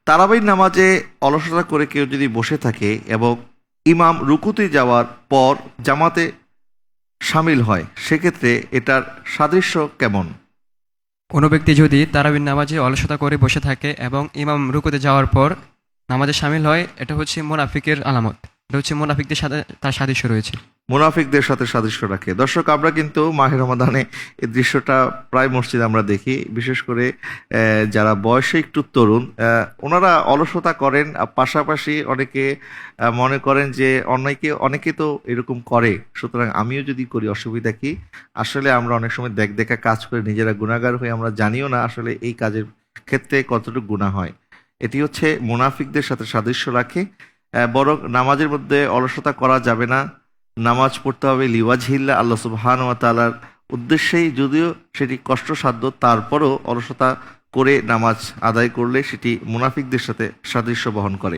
তারাবির নামাজে অলসতা করে কেউ যদি বসে থাকে এবং ইমাম রুকুতে যাওয়ার পর জামাতে সামিল হয়, সেক্ষেত্রে এটার সাদৃশ্য কেমন? কোনো ব্যক্তি যদি তারাবির নামাজে অলসতা করে বসে থাকে এবং ইমাম রুকুতে যাওয়ার পর নামাজে শামিল হয়, এটা হচ্ছে মুনাফিকের আলামত। এটা হচ্ছে মুনাফিকদের সাথে তার সাদৃশ্য রয়েছে। মুনাফিকদের সাথে সাদৃশ্য রাখে। দর্শক, আমরা কিন্তু মাহে রমাদানে এই দৃশ্যটা প্রায় মসজিদে আমরা দেখি, বিশেষ করে যারা বয়সে একটু তরুণ, ওনারা অলসতা করেন, পাশাপাশি অনেকে মনে করেন যে অনেকে তো এরকম করে, সুতরাং আমিও যদি করি অসুবিধা কি? আসলে আমরা অনেক সময় দেখা কাজ করে নিজেরা গুনাহগার হয়ে আমরা জানিও না আসলে এই কাজের ক্ষেত্রে কতটুকু গুনাহ হয়। এটি হচ্ছে মুনাফিকদের সাথে সাদৃশ্য রাখে। বরং নামাজের মধ্যে অলসতা করা যাবে না, নামাজ পড়তে হবে লিওয়াজহিল্লাহ, আল্লাহ সুবহানাহু ওয়া তাআলার উদ্দেশ্যেই। যদিও সেটি কষ্টসাধ্য, তারপরও অলসতা করে নামাজ আদায় করলে সেটি মুনাফিকদের সাথে সাদৃশ্য বহন করে।